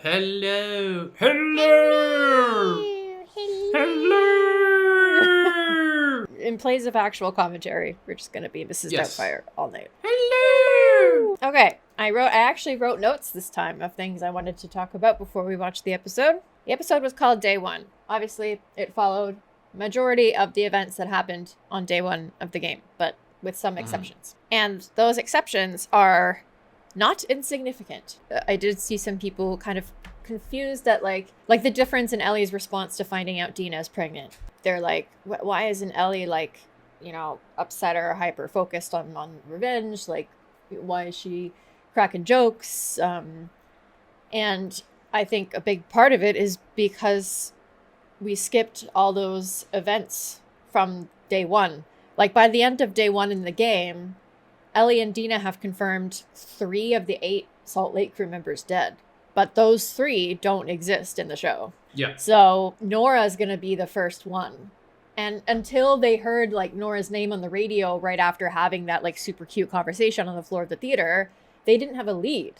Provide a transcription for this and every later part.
Hello. Hello. Hello. In place of actual commentary, we're just going to be Mrs. Yes. Doubtfire all night. Hello. Okay, I actually wrote notes this time of things I wanted to talk about before we watched the episode. The episode was called Day One. Obviously, it followed majority of the events that happened on day one of the game, but with some exceptions. And those exceptions are not insignificant. I did see some people kind of confused at like the difference in Ellie's response to finding out Dina is pregnant. They're like, why isn't Ellie like, upset or hyper focused on revenge? Like, why is she cracking jokes? And I think a big part of it is because we skipped all those events from day one. Like by the end of day one in the game, Ellie and Dina have confirmed 3 of the 8 Salt Lake crew members dead. But those 3 don't exist in the show. Yeah. So Nora's going to be the first one. And until they heard like Nora's name on the radio right after having that like super cute conversation on the floor of the theater, they didn't have a lead.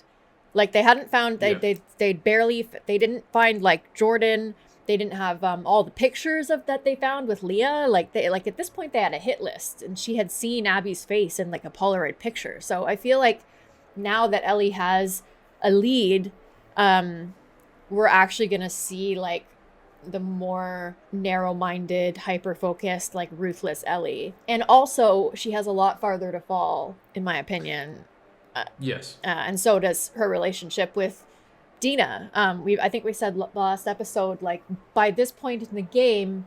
Like they hadn't found, they didn't find like Jordan. They didn't have all the pictures of that they found with Leah. Like at this point they had a hit list and she had seen Abby's face in like a Polaroid picture. So I feel like now that Ellie has a lead, we're actually going to see like the more narrow-minded, hyper-focused, like ruthless Ellie. And also she has a lot farther to fall, in my opinion. Yes. And so does her relationship with Dina. I think we said last episode, like by this point in the game,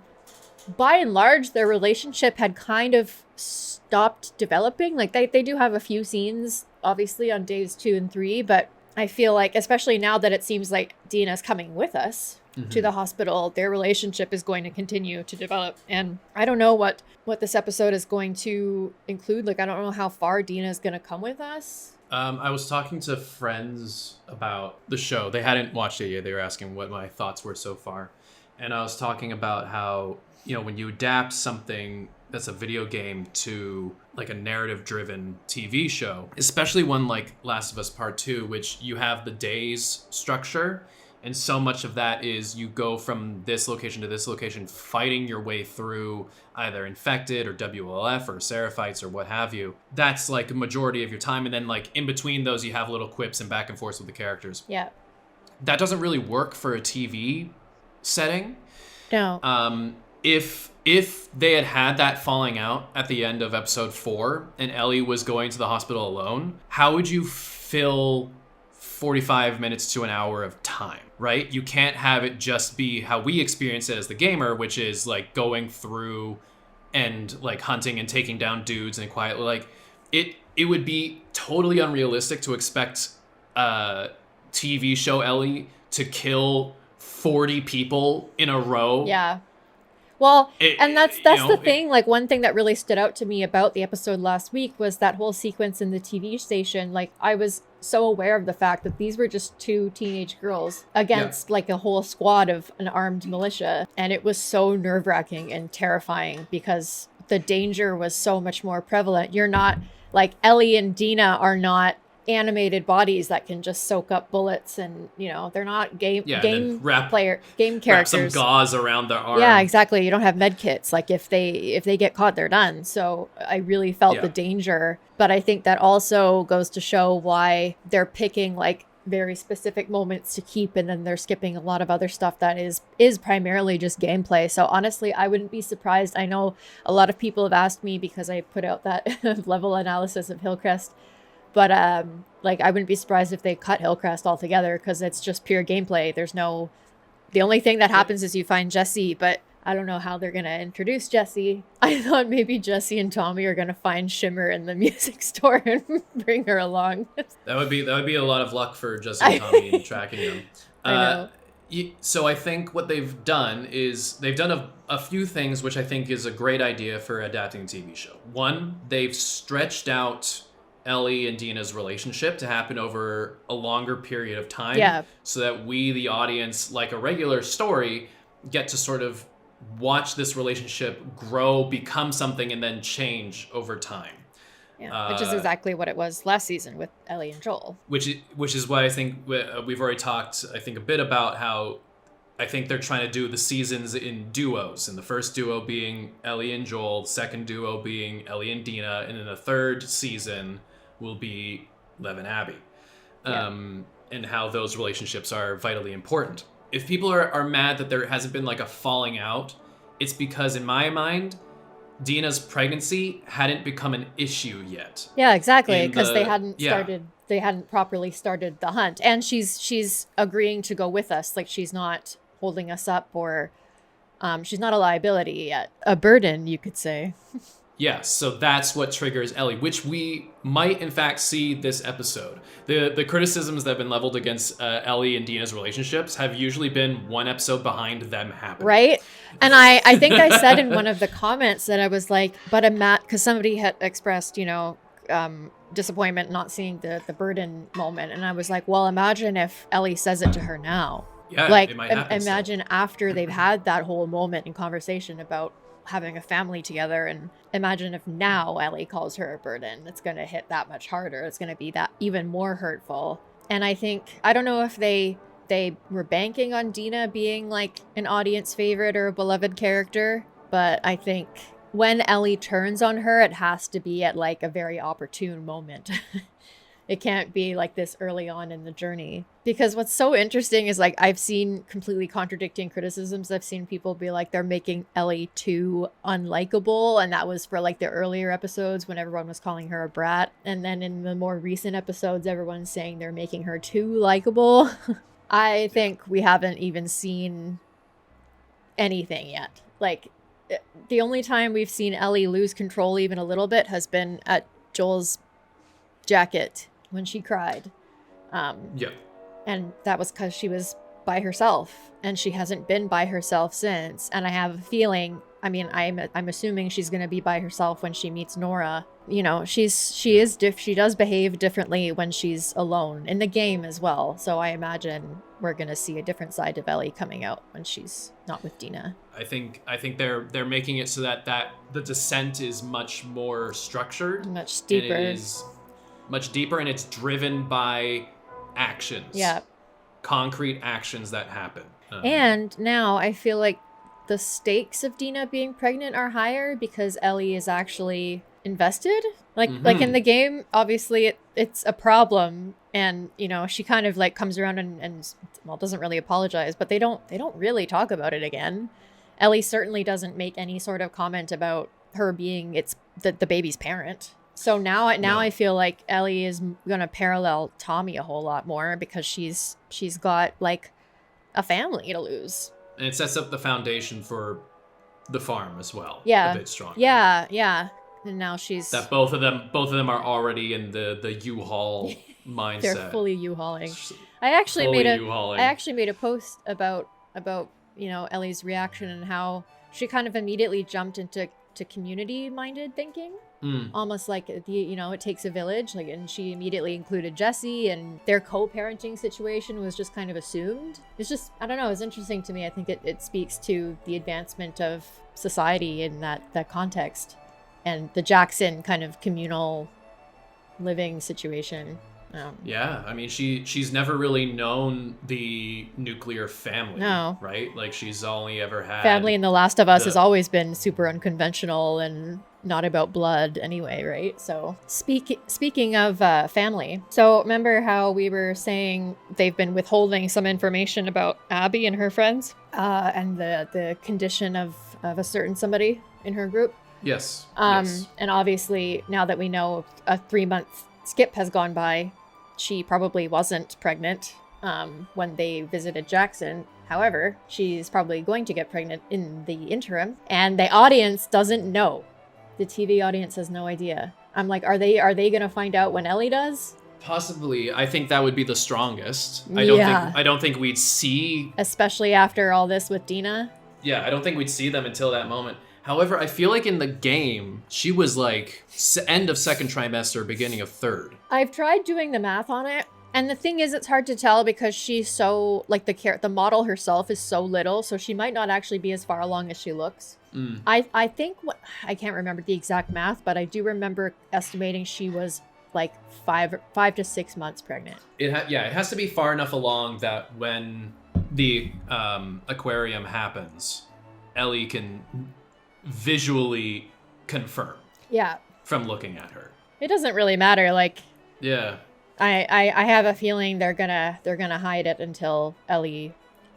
by and large, their relationship had kind of stopped developing. Like they do have a few scenes, obviously, on days 2 and 3, but I feel like, especially now that it seems like Dina's coming with us to the hospital, their relationship is going to continue to develop. And I don't know what this episode is going to include. Like, I don't know how far Dina's going to come with us. I was talking to friends about the show. They hadn't watched it yet. They were asking what my thoughts were so far. And I was talking about how, when you adapt something that's a video game to like a narrative-driven TV show, especially one like Last of Us Part 2, which you have the days structure. And so much of that is you go from this location to this location, fighting your way through either infected or WLF or Seraphites or what have you. That's like a majority of your time. And then like in between those, you have little quips and back and forth with the characters. Yeah. That doesn't really work for a TV setting. No. If they had that falling out at the end of episode 4 and Ellie was going to the hospital alone, how would you fill 45 minutes to an hour of time, right? You can't have it just be how we experience it as the gamer, which is like going through and like hunting and taking down dudes and quietly. Like it would be totally unrealistic to expect TV show Ellie to kill 40 people in a row. Yeah. Well, and that's the thing. Like, one thing that really stood out to me about the episode last week was that whole sequence in the TV station. Like, I was so aware of the fact that these were just 2 teenage girls against like a whole squad of an armed militia. And it was so nerve-wracking and terrifying because the danger was so much more prevalent. You're not like Ellie and Dina are not animated bodies that can just soak up bullets, and they're not game characters. Wrap some gauze around their arm. Yeah, exactly. You don't have med kits. Like if they get caught, they're done. So I really felt the danger, but I think that also goes to show why they're picking like very specific moments to keep, and then they're skipping a lot of other stuff that is primarily just gameplay. So honestly, I wouldn't be surprised. I know a lot of people have asked me because I put out that level analysis of Hillcrest. But, like, I wouldn't be surprised if they cut Hillcrest altogether because it's just pure gameplay. The only thing that happens is you find Jesse, but I don't know how they're going to introduce Jesse. I thought maybe Jesse and Tommy are going to find Shimmer in the music store and bring her along. That would be a lot of luck for Jesse and Tommy in tracking them. I know. So I think what they've done is they've done a few things which I think is a great idea for adapting a TV show. One, they've stretched out Ellie and Dina's relationship to happen over a longer period of time, so that we, the audience, like a regular story, get to sort of watch this relationship grow, become something, and then change over time. Yeah, which is exactly what it was last season with Ellie and Joel. Which is why I think we've already talked, I think, a bit about how I think they're trying to do the seasons in duos. And the first duo being Ellie and Joel, the second duo being Ellie and Dina, and then the third season will be Lev and Abby. And how those relationships are vitally important. If people are mad that there hasn't been like a falling out, it's because in my mind, Dina's pregnancy hadn't become an issue yet. Yeah, exactly, because they hadn't properly started the hunt, and she's agreeing to go with us. Like, she's not holding us up, or she's not a liability yet, a burden, you could say. Yes, so that's what triggers Ellie, which we might in fact see this episode. The criticisms that have been leveled against Ellie and Dina's relationships have usually been one episode behind them happening. Right? And I think I said in one of the comments that I was like, but because somebody had expressed, disappointment not seeing the burden moment. And I was like, well, imagine if Ellie says it to her now. Yeah, like, it might happen imagine after they've had that whole moment in conversation about having a family together, and imagine if now Ellie calls her a burden. It's going to hit that much harder. It's going to be that even more hurtful. And I don't know if they were banking on Dina being like an audience favorite or a beloved character, but I think when Ellie turns on her, it has to be at like a very opportune moment. It can't be like this early on in the journey. Because what's so interesting is, like, I've seen completely contradicting criticisms. I've seen people be like, they're making Ellie too unlikable. And that was for like the earlier episodes when everyone was calling her a brat. And then in the more recent episodes, everyone's saying they're making her too likable. I think we haven't even seen anything yet. Like, the only time we've seen Ellie lose control even a little bit has been at Joel's jacket when she cried. And that was because she was by herself, and she hasn't been by herself since. And I have a feeling, I'm assuming she's going to be by herself when she meets Nora. She does behave differently when she's alone in the game as well. So I imagine we're going to see a different side of Ellie coming out when she's not with Dina. I think they're making it so that the descent is much more structured, much deeper. And it is much deeper, and it's driven by actions. Yeah. Concrete actions that happen. And now I feel like the stakes of Dina being pregnant are higher because Ellie is actually invested. Like in the game, obviously it's a problem, and she kind of like comes around and doesn't really apologize, but they don't really talk about it again. Ellie certainly doesn't make any sort of comment about her being the baby's parent. So now I feel like Ellie is gonna parallel Tommy a whole lot more because she's got like a family to lose. And it sets up the foundation for the farm as well. Yeah. A bit stronger. Yeah. And now she's that both of them are already in the U-Haul mindset. They're fully U-hauling. I actually made a post about Ellie's reaction and how she kind of immediately jumped into community-minded thinking. Almost like it takes a village, and she immediately included Jesse, and their co-parenting situation was just kind of assumed. It's just, I don't know, it's interesting to me. I think it speaks to the advancement of society in that context, and the Jackson kind of communal living situation. She's never really known the nuclear family. No. Right? Like, she's only ever had... Family in The Last of Us has always been super unconventional and not about blood anyway, right? So, speaking of family, so remember how we were saying they've been withholding some information about Abby and her friends and the condition of a certain somebody in her group? Yes. And obviously, now that we know a 3-month skip has gone by, she probably wasn't pregnant when they visited Jackson. However, she's probably going to get pregnant in the interim, and the audience doesn't know. The TV audience has no idea. I'm like, are they going to find out when Ellie does? Possibly. I think that would be the strongest. I don't think we'd see, especially after all this with Dina. Yeah, I don't think we'd see them until that moment. However, I feel like in the game, she was like end of second trimester, beginning of third. I've tried doing the math on it, And the thing is, it's hard to tell because she's so, like, the model herself is so little, so she might not actually be as far along as she looks. I think, I can't remember the exact math, but I do remember estimating she was like 5 to 6 months pregnant. It has to be far enough along that when the aquarium happens, Ellie can visually confirm. Yeah. From looking at her. It doesn't really matter. Like. Yeah. I have a feeling they're gonna hide it until Ellie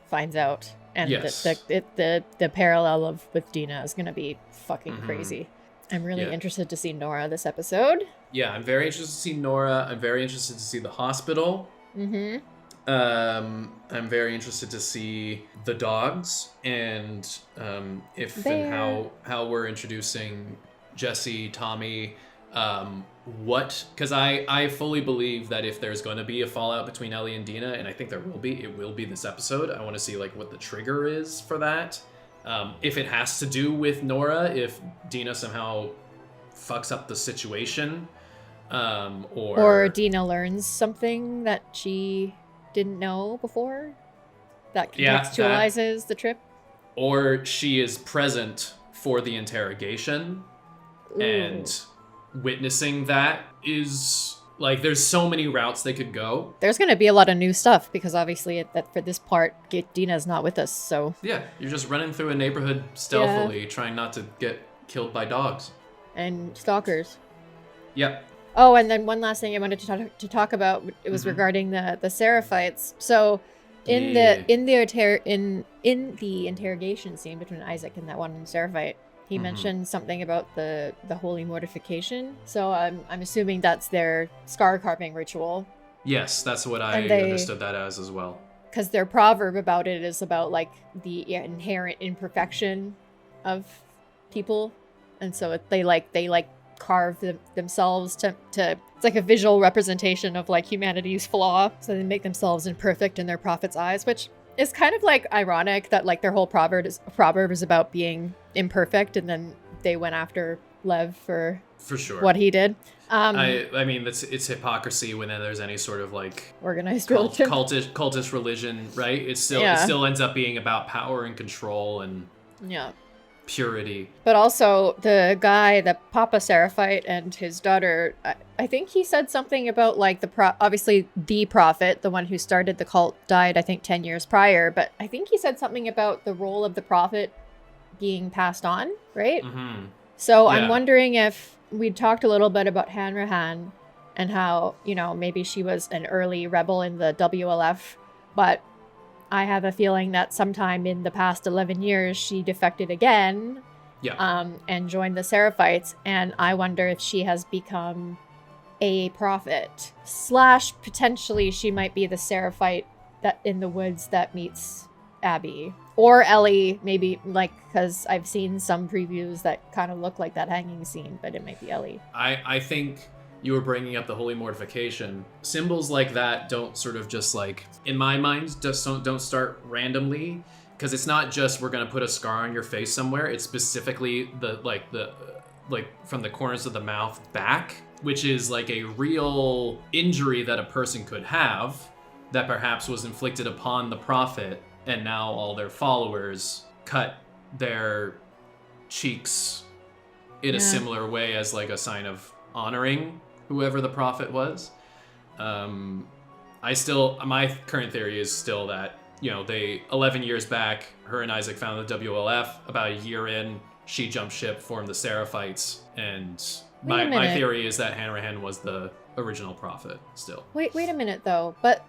finds out, and yes. the parallel with Dina is gonna be fucking crazy. I'm really interested to see Nora this episode. Yeah, I'm very interested to see Nora. I'm very interested to see the hospital. I'm very interested to see the dogs and how we're introducing Jesse, Tommy. Because I fully believe that if there's going to be a fallout between Ellie and Dina, and I think there will be, it will be this episode. I want to see like what the trigger is for that. If it has to do with Nora, if Dina somehow fucks up the situation, or Dina learns something that she didn't know before that contextualizes the trip, or she is present for the interrogation. Ooh. And witnessing that is like, there's so many routes they could go. There's going to be a lot of new stuff because obviously that for this part, Dina's not with us. So yeah, you're just running through a neighborhood stealthily, trying not to get killed by dogs and stalkers. Yep. Oh, and then one last thing I wanted to talk about, it was regarding the Seraphites. So in the interrogation scene between Isaac and that one Seraphite, he mentioned something about the holy mortification. So I'm assuming that's their scar carving ritual. Yes, that's what I understood that as well. Because their proverb about it is about like the inherent imperfection of people, and so they carve themselves to it's like a visual representation of like humanity's flaw. So they make themselves imperfect in their prophet's eyes, which is kind of like ironic that like their whole proverb is about being imperfect, and then they went after Lev for sure what he did. I mean, it's hypocrisy when there's any sort of like organized religion, cultist religion, right? It still ends up being about power and control and purity. But also the guy, the Papa Seraphite, and his daughter, I think he said something about like obviously the prophet, the one who started the cult, died I think 10 years prior, but I think he said something about the role of the prophet being passed on, right? So I'm wondering if we talked a little bit about Hanrahan and how, maybe she was an early rebel in the WLF, but I have a feeling that sometime in the past 11 years, she defected again and joined the Seraphites. And I wonder if she has become a prophet / potentially she might be the Seraphite that in the woods that meets Abby or Ellie, maybe, like, because I've seen some previews that kind of look like that hanging scene, but it might be Ellie. I think you were bringing up the holy mortification. Symbols like that don't sort of just like, in my mind, just don't start randomly, because it's not just we're gonna put a scar on your face somewhere. It's specifically the from the corners of the mouth back, which is like a real injury that a person could have that perhaps was inflicted upon the prophet, and now all their followers cut their cheeks in a similar way as like a sign of honoring whoever the prophet was. My current theory is still that, they 11 years back, her and Isaac found the WLF. About a year in, she jumped ship, formed the Seraphites, and my theory is that Hanrahan was the original prophet still. Wait a minute though. But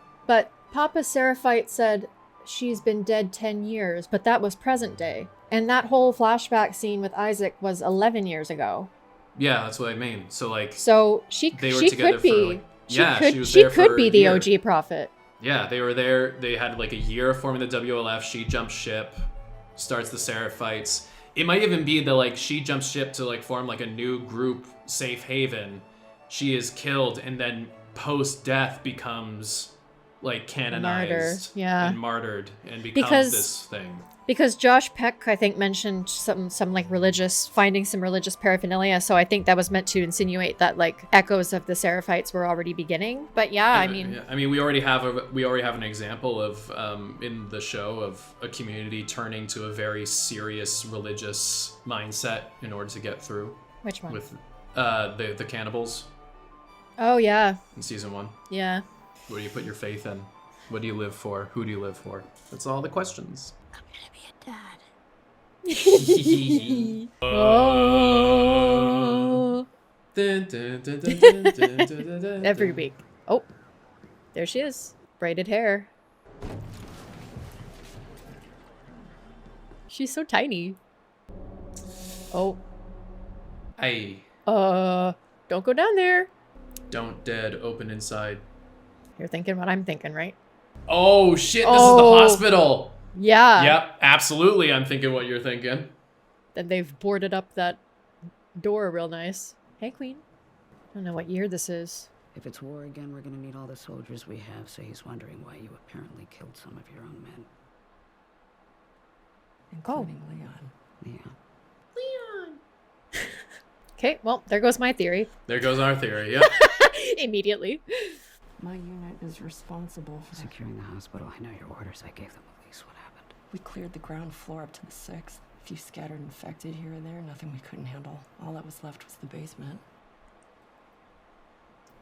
Papa Seraphite said she's been dead 10 years, but that was present day. And that whole flashback scene with Isaac was 11 years ago. Yeah, that's what I mean. So like, she they were she together could be. for like, yeah, she could be the OG prophet. Yeah, they were there. They had like a year of forming the WLF. She jumps ship, starts the Seraphites. It might even be that like she jumps ship to like form like a new group, Safe Haven. She is killed, and then post-death becomes like martyr. canonized Yeah. and martyred and becomes Because- this thing. Because Josh Peck, I think, mentioned some like finding some religious paraphernalia. So I think that was meant to insinuate that like echoes of the Seraphites were already beginning. But yeah, I mean, we already have an example of in the show of a community turning to a very serious religious mindset in order to get through. which one? With the cannibals Oh yeah, in season 1. yeah. What do you put your faith in? What do you live for? Who do you live for? That's all the questions. I'm gonna be a dad. Oh. Every week. Oh, there she is, braided hair. She's so tiny. Oh. Hey, Don't go down there. don't dead, open inside. You're thinking what I'm thinking, right? Oh shit, this is the Oh. hospital. Yeah. Yep, absolutely. I'm thinking what you're thinking. And they've boarded up that door real nice. Hey, Queen. I don't know what year this is. If it's war again, we're gonna meet all the soldiers we have, so he's wondering why you apparently killed some of your own men. Including Leon. Yeah. Okay, well, there goes my theory. There goes our theory. Yep. Immediately. My unit is responsible for... Securing the hospital, I know your orders. I gave them a lease. What happened? We cleared the ground floor up to the 6th. A few scattered infected here and there, nothing we couldn't handle. All that was left was the basement.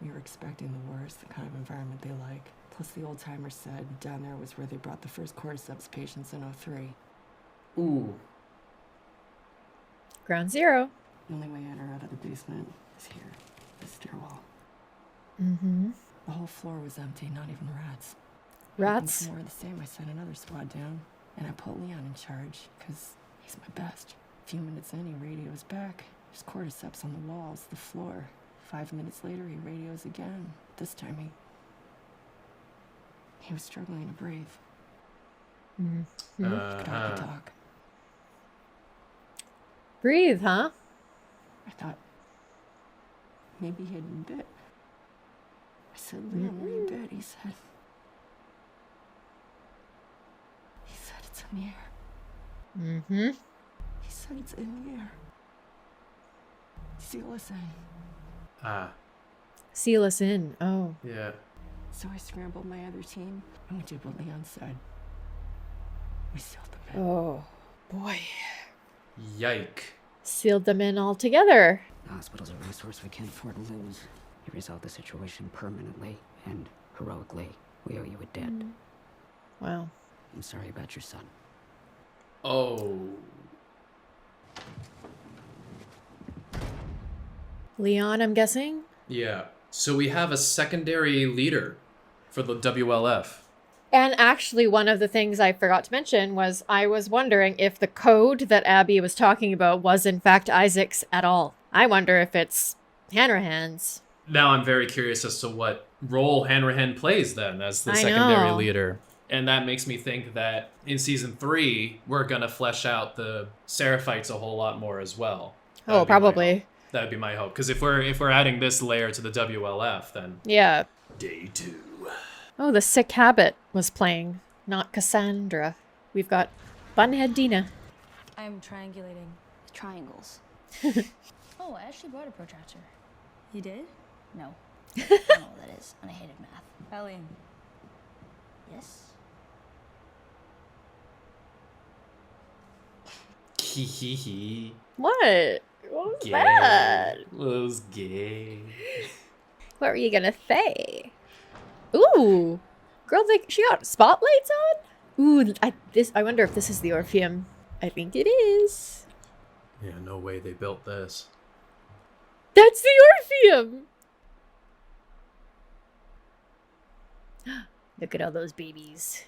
We were expecting the worst, the kind of environment they like. Plus the old-timers said down there was where they brought the first cordyceps patients in '03. Ooh. Ground zero. The only way in or out of the basement is here, the stairwell. Mm-hmm. The whole floor was empty, not even rats. Rats? Hoping for more of the same, I sent another squad down, and I put Leon in charge, because he's my best. A few minutes in, he radios back. There's cordyceps on the walls, the floor. 5 minutes later, he radios again. This time, he was struggling to breathe. Could hardly talk. Breathe, huh? I thought maybe he had been bit. I said, Leon, were you bit? He said it's in the air. Mm-hmm. He said it's in the air. Seal us in. Ah. Seal us in. Oh. Yeah. So I scrambled my other team, and we did what Leon said. We sealed them in. Oh, boy. Yike. Sealed them in all together. The hospital's a resource we can't afford to lose. You resolved the situation permanently and heroically. We owe you a debt. Wow. I'm sorry about your son. Oh. Leon, I'm guessing? Yeah. So we have a secondary leader for the WLF. And actually, one of the things I forgot to mention was I was wondering if the code that Abby was talking about was in fact Isaac's at all. I wonder if it's Hanrahan's. Now I'm very curious as to what role Hanrahan plays then as the I secondary know. leader. And that makes me think that in season 3, we're going to flesh out the Seraphites a whole lot more as well. Oh, probably. That would be my hope. Because if we're adding this layer to the WLF, then Yeah. day 2. Oh, the Sick Habit was playing, not Cassandra. We've got Bunhead Dina. I'm triangulating triangles. Oh, I actually brought a protractor. You did? No. I don't know what that is, and I hated math. Ellie, Yes? Hee hee hee. What? What was Gay. that? Was gay. What were you gonna say? Ooh, girl, like she got spotlights on. Ooh, I wonder if this is the Orpheum. I think it is. Yeah, no way they built this. That's the Orpheum. Look at all those babies.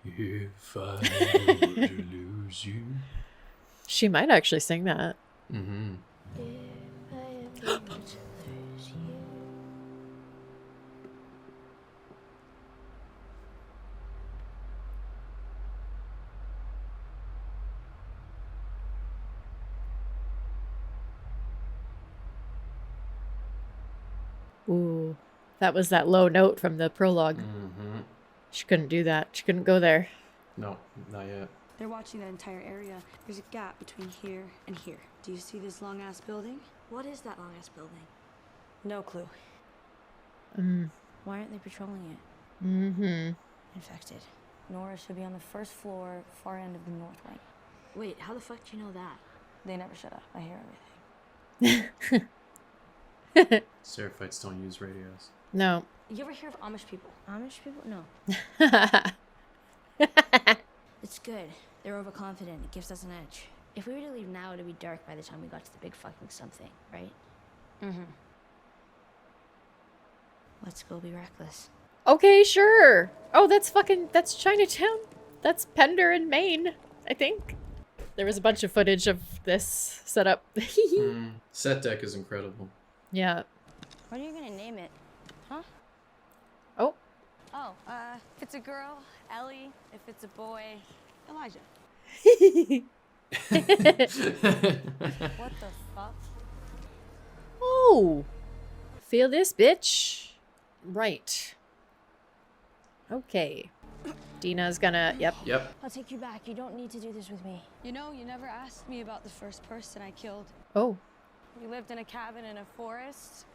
If I were to lose you. She might actually sing that. Mm-hmm. Ooh, that was that low note from the prologue. Mm-hmm. She couldn't do that. She couldn't go there. No, not yet. They're watching that entire area. There's a gap between here and here. Do you see this long-ass building? What is that long ass building? No clue. Why aren't they patrolling it? Mm-hmm. Infected. Nora should be on the first floor, far end of the north wing. Wait, how the fuck do you know that? They never shut up. I hear everything. Seraphites don't use radios. No. You ever hear of Amish people? Amish people? No. It's good. They're overconfident. It gives us an edge. If we were to leave now, it'd be dark by the time we got to the big fucking something, right? Mm-hmm. Let's go be reckless. Okay, sure. Oh, that's Chinatown. That's Pender in Maine, I think. There was a bunch of footage of this set up. Set deck is incredible. Yeah. What are you gonna name it? Huh? Oh. Oh, if it's a girl, Ellie. If it's a boy, Elijah. What the fuck? Oh. Feel this, bitch. Right. Okay. Dina's gonna, yep. I'll take you back. You don't need to do this with me. You know, you never asked me about the first person I killed. Oh. We lived in a cabin in a forest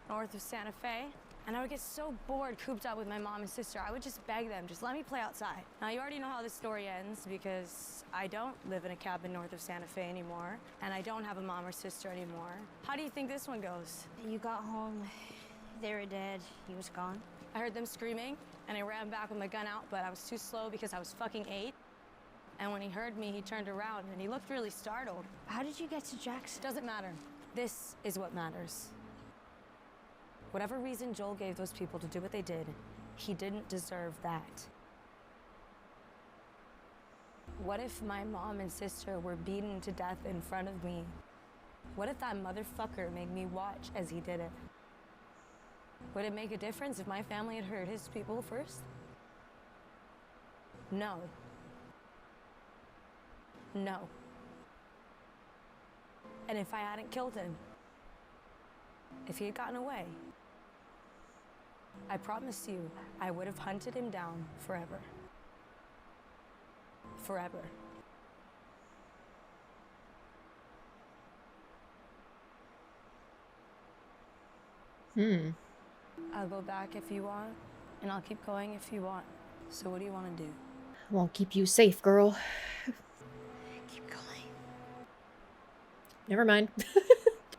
north of Santa Fe, and I would get so bored cooped up with my mom and sister. I would just beg them, just let me play outside. Now, you already know how this story ends because I don't live in a cabin north of Santa Fe anymore, and I don't have a mom or sister anymore. How do you think this one goes? You got home, they were dead, he was gone. I heard them screaming, and I ran back with my gun out, but I was too slow because I was fucking 8. And when he heard me, he turned around, and he looked really startled. How did you get to Jackson? Doesn't matter. This is what matters. Whatever reason Joel gave those people to do what they did, he didn't deserve that. What if my mom and sister were beaten to death in front of me? What if that motherfucker made me watch as he did it? Would it make a difference if my family had heard his people first? No. No. And if I hadn't killed him, if he had gotten away, I promise you, I would have hunted him down forever. Forever. I'll go back if you want, and I'll keep going if you want. So what do you want to do? Won't keep you safe, girl. Keep going. Never mind.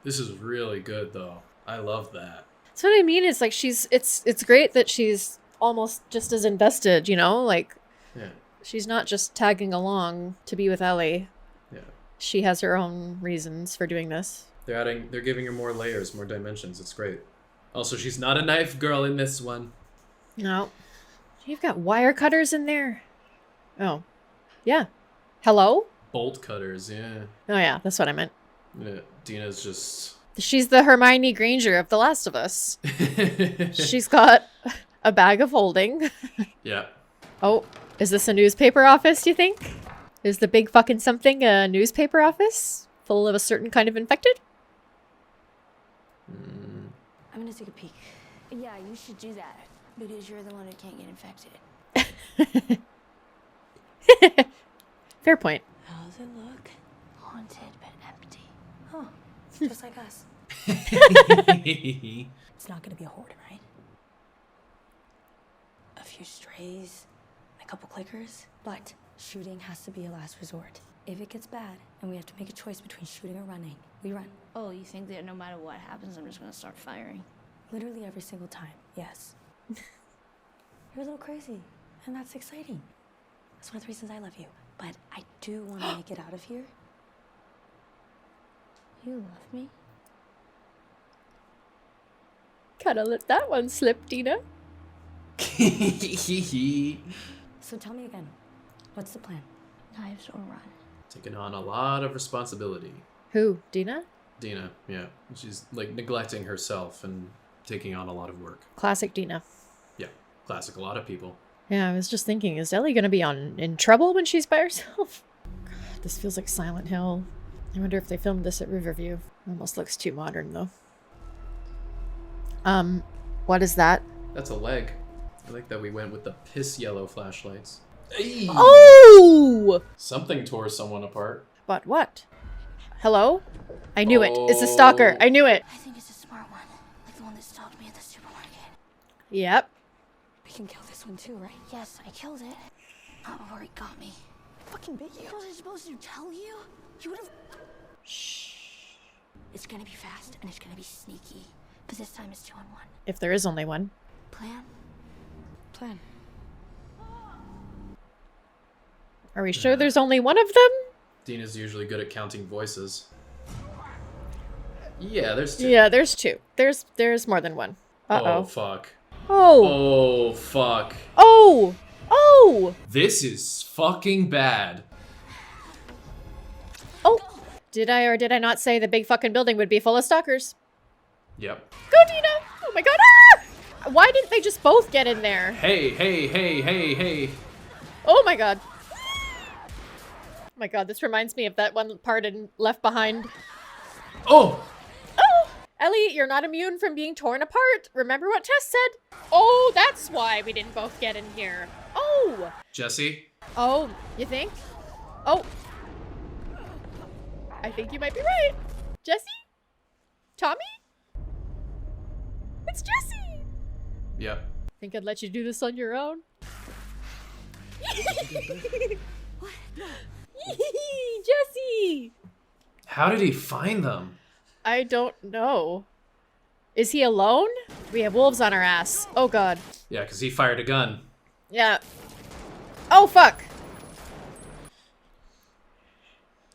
This is really good, though. I love that. That's what I mean. It's like it's great that she's almost just as invested, you know? Like, Yeah. she's not just tagging along to be with Ellie. Yeah. She has her own reasons for doing this. They're giving her more layers, more dimensions. It's great. Also, she's not a knife girl in this one. No. You've got wire cutters in there. Oh. Yeah. Hello? Bolt cutters, yeah. Oh, yeah. That's what I meant. Yeah, Dina's just... She's the Hermione Granger of The Last of Us. She's got a bag of holding. Yeah. Oh, is this a newspaper office, do you think? Is the big fucking something a newspaper office? Full of a certain kind of infected? I'm gonna take a peek. Yeah, you should do that. Because you're the one who can't get infected. Fair point. How does it look? Haunted but empty. Oh, just like us. It's not gonna be a horde, right? A few strays, a couple clickers, but shooting has to be a last resort. If it gets bad and we have to make a choice between shooting or running, we run. Oh, you think that no matter what happens, I'm just gonna start firing? Literally every single time, yes. You're a little crazy, and that's exciting. That's one of the reasons I love you. But I do want to make it out of here. You love me? Kinda let that one slip, Dina. So tell me again, what's the plan? Knives or run? Taking on a lot of responsibility. Who? Dina? Dina, yeah. She's like neglecting herself and taking on a lot of work. Classic Dina. Yeah, classic. A lot of people. Yeah, I was just thinking, is Ellie gonna be in trouble when she's by herself? God, this feels like Silent Hill. I wonder if they filmed this at Riverview. Almost looks too modern, though. What is that? That's a leg. I like that we went with the piss yellow flashlights. Hey! Oh! Something tore someone apart. But what? Hello? I knew it. It's a stalker. I knew it. I think it's a smart one. Like the one that stalked me at the supermarket. Yep. We can kill this one too, right? Yes, I killed it. Not before it got me. Fucking bit you. What was I supposed to tell you? You would have. Shh. It's gonna be fast and it's gonna be sneaky. But this time it's 2 on 1. If there is only one. Plan? Plan. Are we sure there's only one of them? Dina's usually good at counting voices. Yeah, there's 2. Yeah, there's 2. There's more than one. Uh-oh. Oh, fuck. Oh. Oh, fuck. Oh. Oh. This is fucking bad. Oh. Did I or did I not say the big fucking building would be full of stalkers? Yep. Go, Dina! Oh my god! Ah! Why didn't they just both get in there? Hey, hey, hey, hey, hey. Oh my god. Oh my god, this reminds me of that one part in Left Behind. Oh! Oh! Ellie, you're not immune from being torn apart. Remember what Tess said? Oh, that's why we didn't both get in here. Oh! Jesse? Oh, you think? Oh. I think you might be right. Jesse? Tommy? It's Jesse! Yep. Think I'd let you do this on your own? Jesse! How did he find them? I don't know. Is he alone? We have wolves on our ass. Oh god. Yeah, because he fired a gun. Yeah. Oh fuck!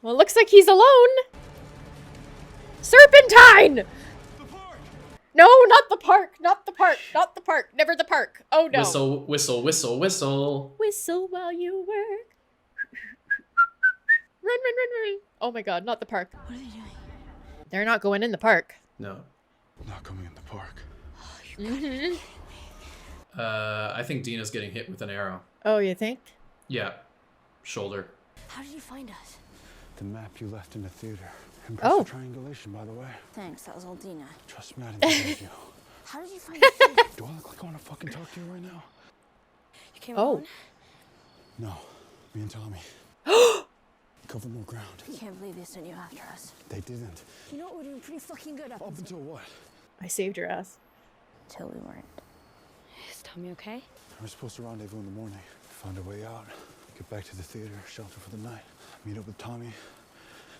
Well, it looks like he's alone. Serpentine! No, not the park! Not the park! Not the park! Never the park! Oh no! Whistle, whistle, whistle, whistle. Whistle while you work. Run, run, run, run! Oh my god, not the park. What are they doing? They're not going in the park. No. Not coming in the park. Mm-hmm. I think Dina's getting hit with an arrow. Oh, you think? Yeah. Shoulder. How did you find us? The map you left in the theater. Oh. Impressive triangulation, by the way. Thanks, that was old Dina. Trust me, I didn't believe you. How did you find us? Do I look like I want to fucking talk to you right now? You came Oh. alone? No. Me and Tommy. Cover more ground. I can't believe they sent you after us. They didn't. You know what, we're doing pretty fucking good up Until what? I saved your ass. until we weren't. Is Tommy okay? We're supposed to rendezvous in the morning. Find a way out. Get back to the theater, shelter for the night. Meet up with Tommy.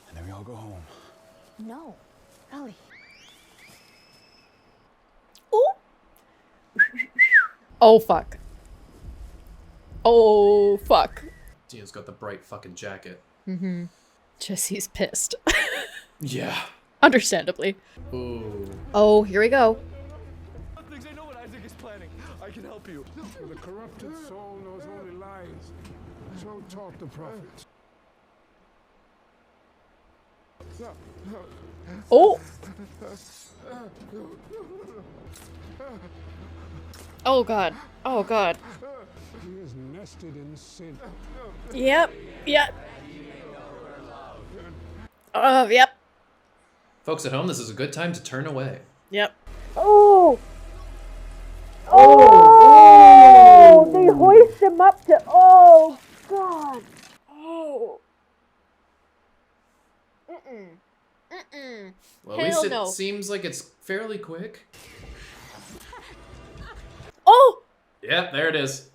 And then we all go home. No. Ellie. Ooh. Oh fuck. Oh fuck. Dina's got the bright fucking jacket. Mm-hmm. Jesse's pissed. Yeah. Understandably. Ooh. Oh, here we go. Things I know what Isaac is planning. I can help you. The corrupted soul knows only lies. So taught the prophets. Oh. Oh god. Oh god. He is nested in sin. Yep. Yep. Oh, yep. Folks at home, this is a good time to turn away. Yep. Oh. Oh. They hoist him up to. Oh god. Oh. Mm-mm. Mm-mm. Well, at least Hell it no. seems like it's fairly quick. Oh. Yep, there it is.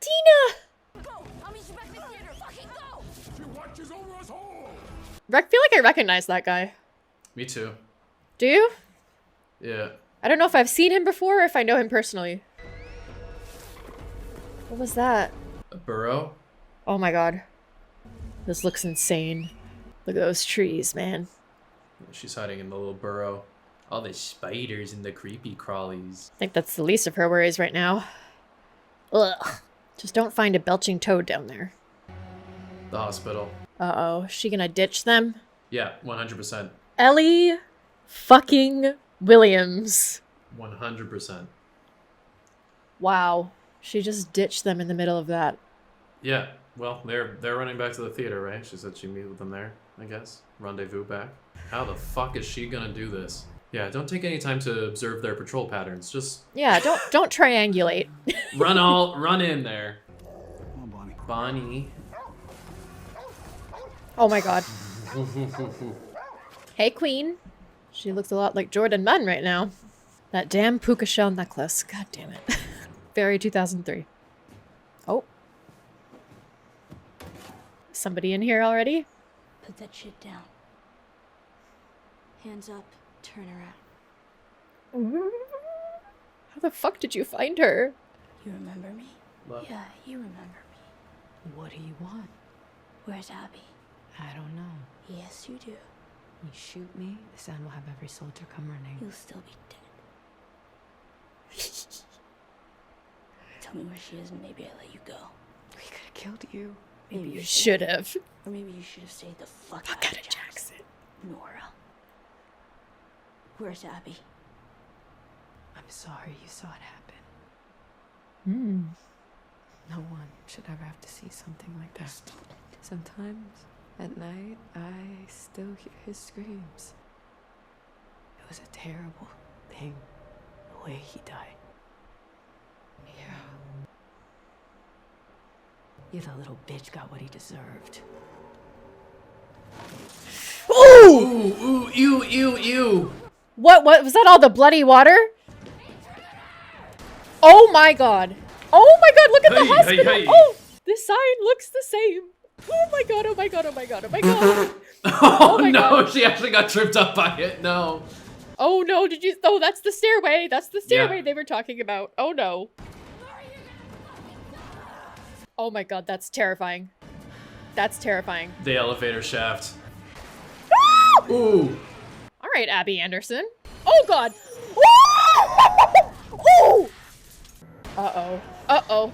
Tina. Go! I'll meet you back in the theater. Fucking go! She watches over us all. I feel like I recognize that guy. Me too. Do you? Yeah. I don't know if I've seen him before or if I know him personally. What was that? A burrow? Oh my god. This looks insane. Look at those trees, man. She's hiding in the little burrow. All the spiders and the creepy crawlies. I think that's the least of her worries right now. Ugh. Just don't find a belching toad down there. The hospital. Uh-oh. Is she gonna ditch them? Yeah, 100%. Ellie fucking Williams. 100%. Wow. She just ditched them in the middle of that. Yeah, well, they're running back to the theater, right? She said she'd meet with them there, I guess. Rendezvous back. How the fuck is she gonna do this? Yeah, don't take any time to observe their patrol patterns. Just Yeah, don't triangulate. run in there. Come on, Bonnie. Bonnie. Oh my god. Hey, Queen. She looks a lot like Jordan Munn right now. That damn puka shell necklace. God damn it. Very 2003. Oh. Somebody in here already? Put that shit down. Hands up, turn around. How the fuck did you find her? You remember me? Love. Yeah, you remember me. What do you want? Where's Abby? I don't know. Yes, you do. You shoot me, the sound will have every soldier come running. You'll still be dead. Tell me where she is and maybe I let you go. We could have killed you. Maybe You should have. Or maybe you should have stayed the fuck Fuck out out of of Jackson. Nora. Where's Abby? I'm sorry you saw it happen. Hmm. No one should ever have to see something like that. Sometimes, at night, I still hear his screams. It was a terrible thing, the way he died. Yeah. You, the little bitch, got what he deserved. Ooh! Ooh, ew, ew, ew. What was that all the bloody water? Oh my god. Oh my god, look at the Hey, hospital. hey, hey. Oh, the sign looks the same. Oh my god, oh my god, oh my god, oh my god. Oh, my no, God. she actually got tripped up by it. No. Oh no, did you? Oh, that's the stairway. That's the stairway Yeah. they were talking about. Oh no. Oh my god, that's terrifying. That's terrifying. The elevator shaft. Ah! Ooh. All right, Abby Anderson. Oh god. Ooh! Uh-oh. Uh-oh.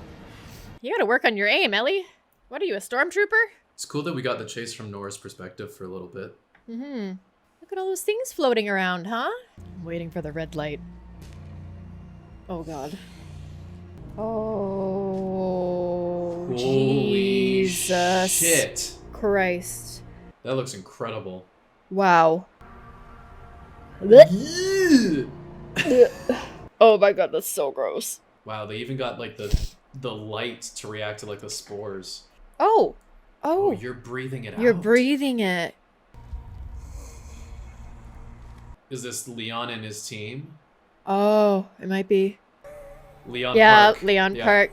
You gotta work on your aim, Ellie. What are you, a stormtrooper? It's cool that we got the chase from Nora's perspective for a little bit. Mm-hmm. Look at all those things floating around, huh? I'm waiting for the red light. Oh god. Oh, Holy Jesus shit. Christ. That looks incredible. Wow. Yeah. Oh my god, that's so gross. Wow, they even got like the light to react to like the spores. Oh. Oh, Oh, you're breathing it out. you're breathing it. Is this Leon and his team? Oh, it might be. Leon Yeah, Park. Leon Yeah. Park.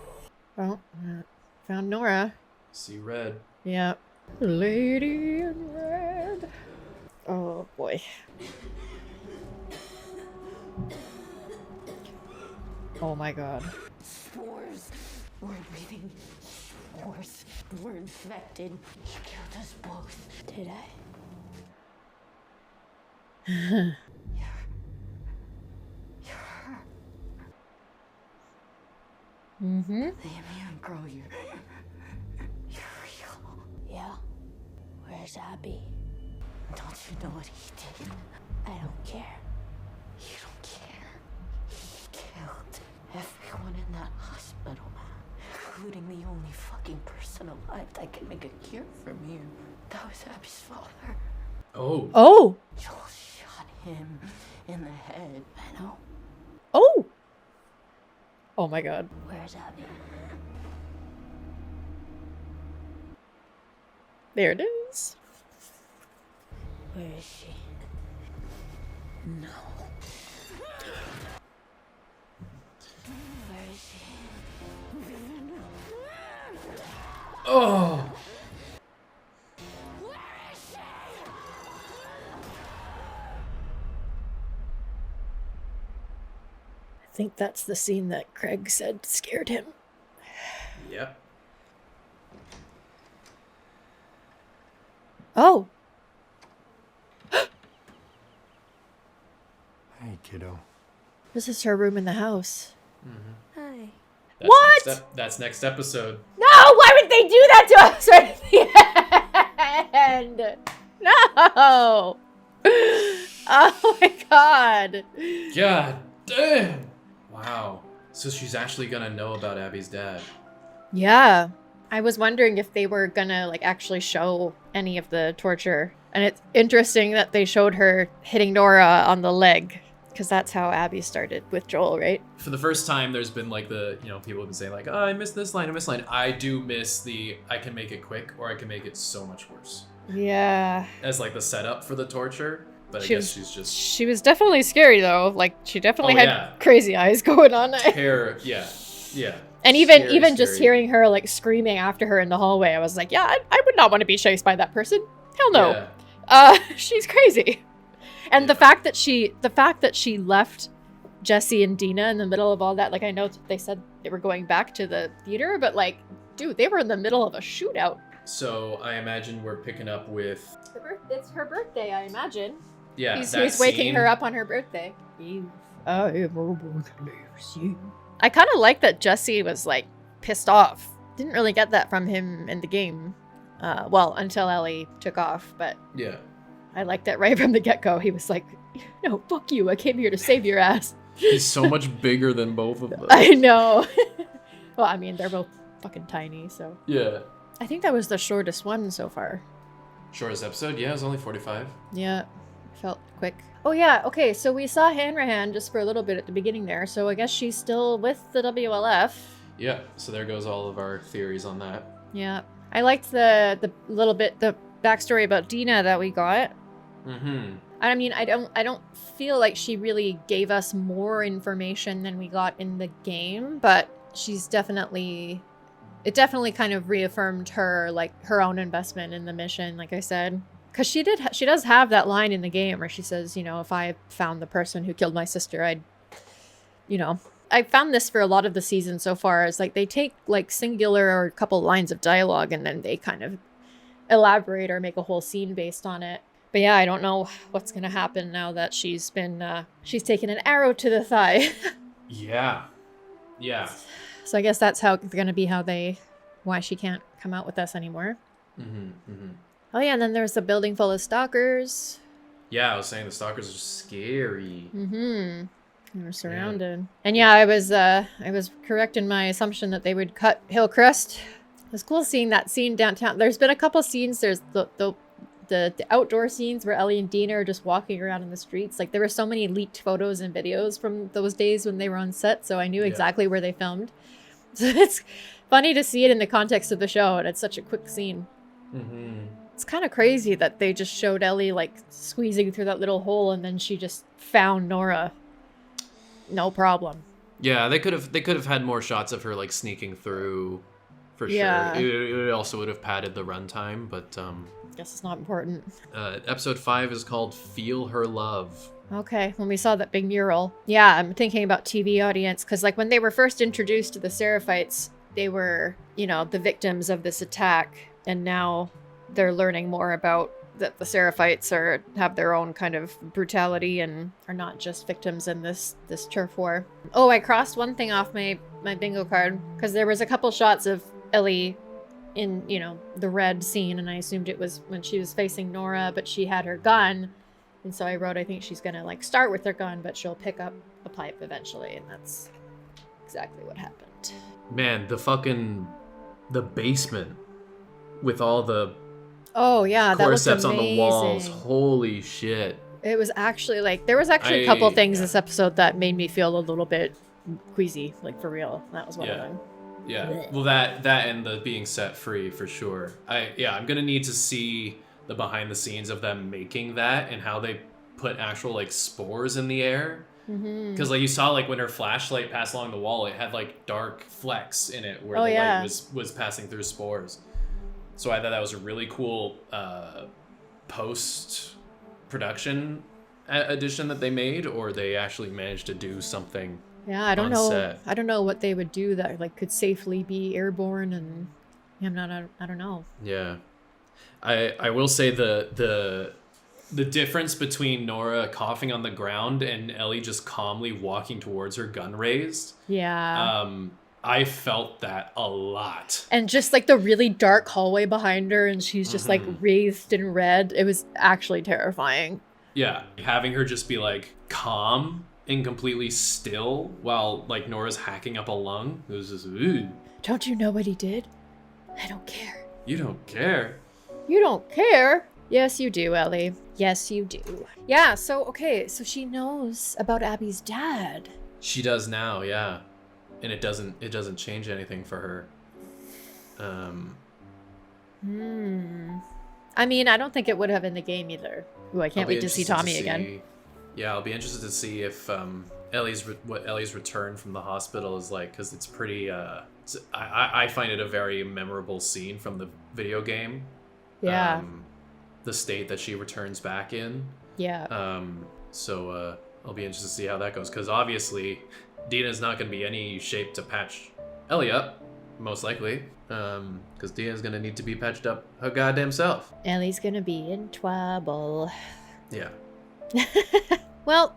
Oh, found Nora. See red. Yeah. Lady in red. Oh boy. Oh my god. Spores. We're breathing spores. We're infected. You killed us both. Did I? You're her. Mm-hmm. The immune girl, you're real. Yeah. Where's Abby? Don't you know what he did? I don't care. You don't care. He killed everyone in that hospital, including the only fucking person alive that can make a cure for me. That was Abby's father. Oh. Oh. Joel shot him in the head. I know. Oh. Oh my god. Where's Abby? There it is. Where is she? No. Where is she? Oh. I think that's the scene that Craig said scared him. Yep. Oh. Hey, kiddo. This is her room in the house. Hi. That's What? That's next episode. No! Why would they do that to us right at the end? No! Oh my god. God damn. Wow. So she's actually gonna know about Abby's dad. Yeah. I was wondering if they were gonna like actually show any of the torture And it's interesting that they showed her hitting Nora on the leg, because that's how Abby started with Joel, right? For the first time, there's been like people have been saying like, oh, I missed this line, I missed line. I do miss I can make it quick or I can make it so much worse. Yeah. As like the setup for the torture. But She was definitely scary though. Like she definitely had yeah. crazy eyes going on. Yeah. And even just hearing her like screaming after her in the hallway, I was like, yeah, I would not want to be chased by that person. Hell no. Yeah. She's crazy. And the fact that she left Jesse and Dina in the middle of all that, like I know they said they were going back to the theater, but like, dude, they were in the middle of a shootout. So I imagine we're picking up with. It's her birthday, I imagine. Yeah, he's waking her up on her birthday. I kind of like that Jesse was like pissed off. Didn't really get that from him in the game. Well, until Ellie took off, but yeah, I liked it right from the get-go. He was like, no, fuck you. I came here to save your ass. He's so much bigger than both of them. I know. Well, I mean, they're both fucking tiny, so. Yeah. I think that was the shortest one so far. Shortest episode? Yeah, it was only 45. Yeah, felt quick. Oh yeah, okay, so we saw Hanrahan just for a little bit at the beginning there, so I guess she's still with the WLF. Yeah, so there goes all of our theories on that. Yeah. I liked the little bit, the backstory about Dina that we got. Mm-hmm. I mean, I don't feel like she really gave us more information than we got in the game, but she's definitely... It definitely kind of reaffirmed her, like, her own investment in the mission, like I said. Because she does have that line in the game where she says, you know, if I found the person who killed my sister, I'd, you know. I found this for a lot of the season so far. It's like they take, like, singular or a couple lines of dialogue and then they kind of elaborate or make a whole scene based on it. But yeah, I don't know what's going to happen now that she's taken an arrow to the thigh. Yeah. So I guess that's going to be why she can't come out with us anymore. Mm-hmm, mm-hmm. Oh yeah, and then there's a building full of stalkers. Yeah, I was saying the stalkers are scary. Mm-hmm. They were surrounded. Yeah. And yeah, I was correct in my assumption that they would cut Hillcrest. It was cool seeing that scene downtown. There's been a couple scenes. There's the outdoor scenes where Ellie and Dina are just walking around in the streets. Like there were so many leaked photos and videos from those days when they were on set, so I knew exactly where they filmed. So it's funny to see it in the context of the show, and it's such a quick scene. Mm-hmm. It's kind of crazy that they just showed Ellie like squeezing through that little hole, and then she just found Nora. No problem. Yeah, they could have had more shots of her like sneaking through, for sure. It also would have padded the runtime, but guess it's not important. Episode 5 is called "Feel Her Love." Okay, when we saw that big mural. Yeah, I'm thinking about TV audience, because like when they were first introduced to the Seraphites, they were, you know, the victims of this attack, and now they're learning more about that the Seraphites have their own kind of brutality and are not just victims in this turf war. Oh, I crossed one thing off my bingo card, because there was a couple shots of Ellie in, you know, the red scene, and I assumed it was when she was facing Nora, but she had her gun. And so I wrote, I think she's going to like start with her gun, but she'll pick up a pipe eventually. And that's exactly what happened. Man, the basement with all the cordyceps on the walls. Holy shit. It was actually like, there was actually a couple things this episode that made me feel a little bit queasy, like for real. That was one of them. Yeah. Well, that and the being set free for sure. I'm going to need to see the behind the scenes of them making that and how they put actual like spores in the air. Because like you saw like when her flashlight passed along the wall, it had like dark flecks in it where the light was passing through spores. So I thought that was a really cool post production addition that they made, or they actually managed to do something. Yeah, I don't know. Set. I don't know what they would do that like could safely be airborne, and I don't know. Yeah. I will say the difference between Nora coughing on the ground and Ellie just calmly walking towards her, gun raised. Yeah. I felt that a lot. And just like the really dark hallway behind her, and she's just like wreathed in red. It was actually terrifying. Yeah, having her just be like calm and completely still while like Nora's hacking up a lung. It was just, ooh. Don't you know what he did? I don't care. You don't care. You don't care? Yes, you do, Ellie. Yes, you do. Yeah, so, okay, so she knows about Abby's dad. She does now, yeah. And it doesn't change anything for her. I mean, I don't think it would have in the game either. Ooh, I can't wait to see Tommy again. Yeah, I'll be interested to see if what Ellie's return from the hospital is like, because it's pretty. I find it a very memorable scene from the video game. Yeah. The state that she returns back in. Yeah. So I'll be interested to see how that goes, because obviously Dina's not going to be any shape to patch Ellie up, most likely. Because Dina's going to need to be patched up her goddamn self. Ellie's gonna be in trouble. Yeah. Well,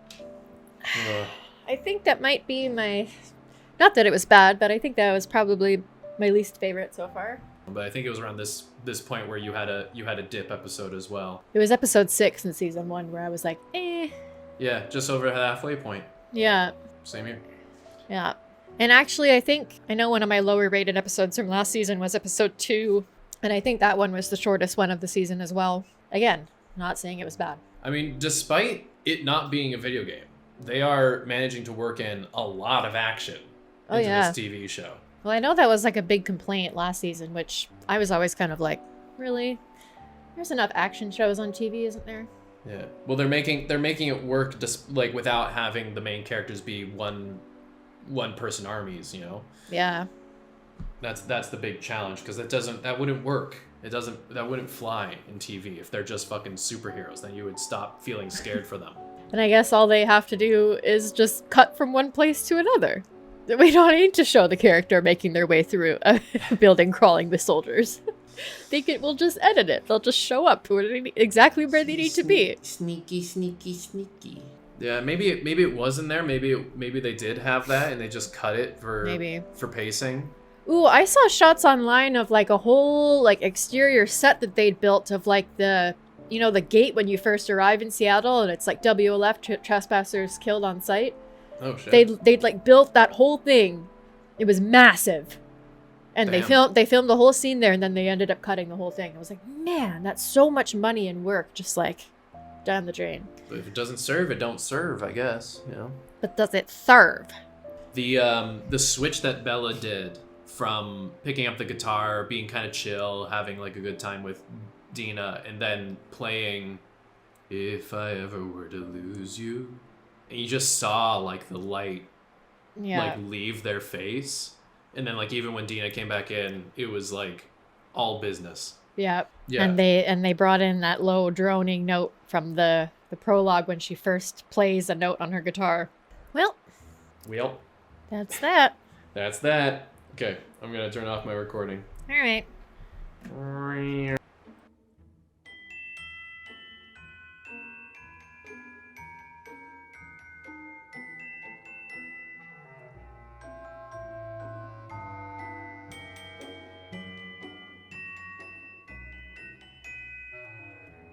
I think that might be my... Not that it was bad, but I think that was probably my least favorite so far. But I think it was around this point where you had a dip episode as well. It was episode 6 in season 1 where I was like, eh. Yeah, just over the halfway point. Yeah. Same here. Yeah. And actually, I know one of my lower rated episodes from last season was episode 2. And I think that one was the shortest one of the season as well. Again, not saying it was bad. I mean, despite it not being a video game, they are managing to work in a lot of action into this TV show. Well, I know that was like a big complaint last season, which I was always kind of like, really? There's enough action shows on TV, isn't there? Yeah. Well, they're making it work just like without having the main characters be one person armies, you know? Yeah. That's the big challenge, because that wouldn't work. That wouldn't fly in TV if they're just fucking superheroes. Then you would stop feeling scared for them. And I guess all they have to do is just cut from one place to another. We don't need to show the character making their way through a building crawling with soldiers. We'll just edit it. They'll just show up exactly where they need to be. Sneaky. Yeah, maybe it was in there. Maybe they did have that and they just cut it for pacing. Ooh, I saw shots online of like a whole like exterior set that they'd built of like the gate when you first arrive in Seattle, and it's like WLF, trespassers killed on sight. Oh shit. They'd like built that whole thing. It was massive. And Damn. they filmed the whole scene there, and then they ended up cutting the whole thing. I was like, man, that's so much money and work just like down the drain. But if it doesn't serve, it don't serve, I guess, you know. But does it serve? The switch that Bella did from picking up the guitar, being kind of chill, having like a good time with Dina, and then playing "If I Ever Were to Lose You," and you just saw like the light like leave their face, and then like even when Dina came back in, it was like all business. Yeah. And they brought in that low droning note from the prologue when she first plays a note on her guitar. Well, that's that. That's that. Okay, I'm gonna turn off my recording. All right.